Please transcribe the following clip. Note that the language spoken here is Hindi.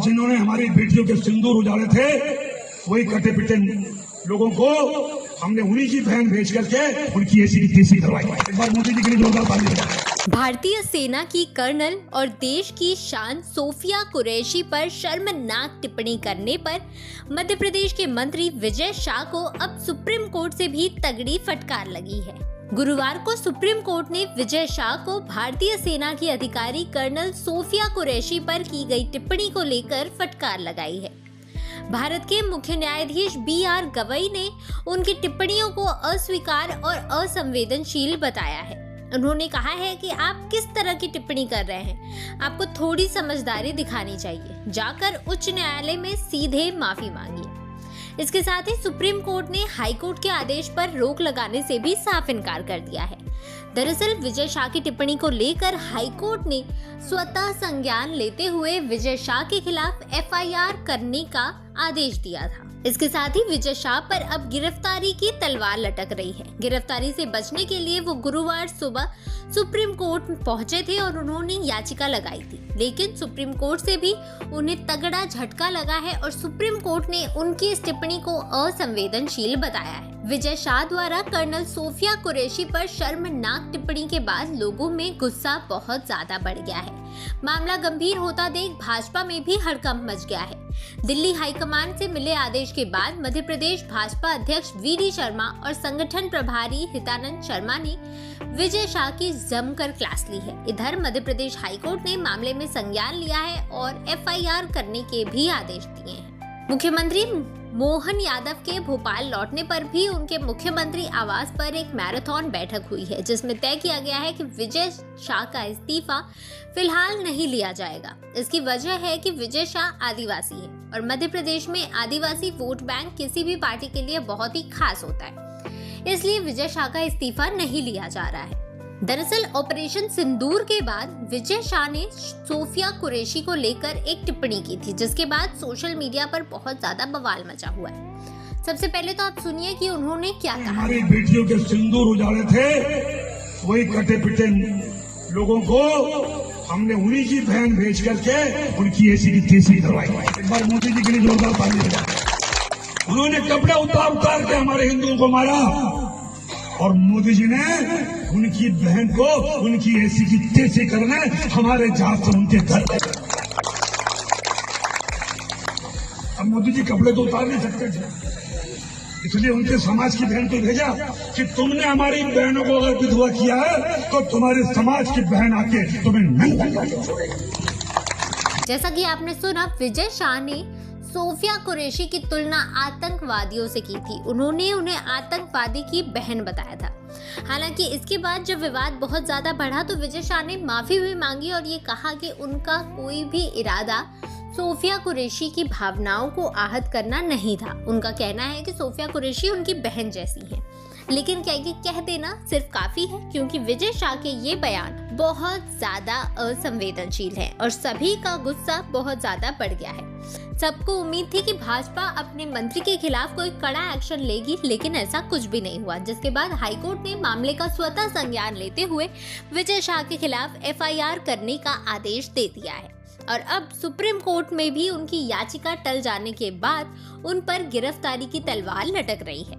जिन्होंने हमारी बेटियों के सिंदूर उजाड़े थे वही कटे पिटे लोगों को हमने उन्हीं की बहन भेज करके उनकी ऐसी की तैसी करवाई। एक बार मोदी जी के लिए जोरदार ताली बजाएं। भारतीय सेना की कर्नल और देश की शान सोफिया कुरैशी पर शर्मनाक टिप्पणी करने पर मध्य प्रदेश के मंत्री विजय शाह को अब सुप्रीम कोर्ट से भी तगड़ी फटकार लगी है। गुरुवार को सुप्रीम कोर्ट ने विजय शाह को भारतीय सेना की अधिकारी कर्नल सोफिया कुरैशी पर की गई टिप्पणी को लेकर फटकार लगाई है। भारत के मुख्य न्यायाधीश BR गवई ने उनकी टिप्पणियों को अस्वीकार और असंवेदनशील बताया है। उन्होंने कहा है कि आप किस तरह की टिप्पणी कर रहे हैं, आपको थोड़ी समझदारी दिखानी चाहिए, जाकर उच्च न्यायालय में सीधे माफी मांगिए। इसके साथ ही सुप्रीम कोर्ट ने हाई कोर्ट के आदेश पर रोक लगाने से भी साफ इनकार कर दिया है। दरअसल विजय शाह की टिप्पणी को लेकर हाई कोर्ट ने स्वतः संज्ञान लेते हुए विजय शाह के खिलाफ FIR करने का आदेश दिया था। इसके साथ ही विजय शाह पर अब गिरफ्तारी की तलवार लटक रही है। गिरफ्तारी से बचने के लिए वो गुरुवार सुबह सुप्रीम कोर्ट पहुंचे थे और उन्होंने याचिका लगाई थी, लेकिन सुप्रीम कोर्ट से भी उन्हें तगड़ा झटका लगा है और सुप्रीम कोर्ट ने उनकी इस टिप्पणी को असंवेदनशील बताया है। विजय शाह द्वारा कर्नल सोफिया कुरैशी पर शर्मनाक टिप्पणी के बाद लोगों में गुस्सा बहुत ज्यादा बढ़ गया है। मामला गंभीर होता देख भाजपा में भी हड़कंप मच गया है। दिल्ली हाईकमान से मिले आदेश के बाद मध्य प्रदेश भाजपा अध्यक्ष VD शर्मा और संगठन प्रभारी हितानंद शर्मा ने विजय शाह की जमकर क्लास ली है। इधर मध्य प्रदेश हाईकोर्ट ने मामले में संज्ञान लिया है और FIR करने के भी आदेश दिए हैं। मुख्यमंत्री मोहन यादव के भोपाल लौटने पर भी उनके मुख्यमंत्री आवास पर एक मैराथन बैठक हुई है, जिसमें तय किया गया है कि विजय शाह का इस्तीफा फिलहाल नहीं लिया जाएगा। इसकी वजह है कि विजय शाह आदिवासी है और मध्य प्रदेश में आदिवासी वोट बैंक किसी भी पार्टी के लिए बहुत ही खास होता है, इसलिए विजय शाह का इस्तीफा नहीं लिया जा रहा है। दरअसल ऑपरेशन सिंदूर के बाद विजय शाह ने सोफिया कुरैशी को लेकर एक टिप्पणी की थी, जिसके बाद सोशल मीडिया पर बहुत ज्यादा बवाल मचा हुआ है। सबसे पहले तो आप सुनिए कि उन्होंने क्या कहा। हमारी बेटियों के सिंदूर उजाड़े थे वही कटे पिटे लोगों को हमने उन्हीं की बहन भेज करके उनकी ऐसी की तैसी करवाई। एक बार मोदी जी के लिए जोरदार ताली बजाएं। उन्होंने कपड़े उतार के हमारे हिंदुओं को मारा और मोदी जी ने उनकी बहन को उनकी ऐसी की तैसी करने हमारे जहाज से उनके घर। अब मोदी जी कपड़े तो उतार नहीं सकते थे, इसलिए उनके समाज की बहन को भेजा कि तुमने हमारी बहनों को अगर विधवा किया है तो तुम्हारे समाज की बहन आके तुम्हें नंगा करके छोड़ेगी। जैसा कि आपने सुना, विजय शाह ने सोफिया कुरैशी की तुलना आतंकवादियों से की थी। उन्होंने उन्हें आतंकवादी की बहन बताया था। हालांकि इसके बाद जब विवाद बहुत ज्यादा बढ़ा तो विजय शाह ने माफी भी मांगी और ये कहा कि उनका कोई भी इरादा सोफिया कुरैशी की भावनाओं को आहत करना नहीं था। उनका कहना है कि सोफिया कुरैशी उनकी बहन जैसी है, लेकिन क्या ये कह देना सिर्फ काफी है, क्योंकि विजय शाह के ये बयान बहुत ज्यादा असंवेदनशील है और सभी का गुस्सा बहुत ज्यादा बढ़ गया है। सबको उम्मीद थी कि भाजपा अपने मंत्री के खिलाफ कोई कड़ा एक्शन लेगी, लेकिन ऐसा कुछ भी नहीं हुआ, जिसके बाद हाईकोर्ट ने मामले का स्वतः संज्ञान लेते हुए विजय शाह के खिलाफ FIR करने का आदेश दे दिया है और अब सुप्रीम कोर्ट में भी उनकी याचिका टल जाने के बाद उन पर गिरफ्तारी की तलवार लटक रही है।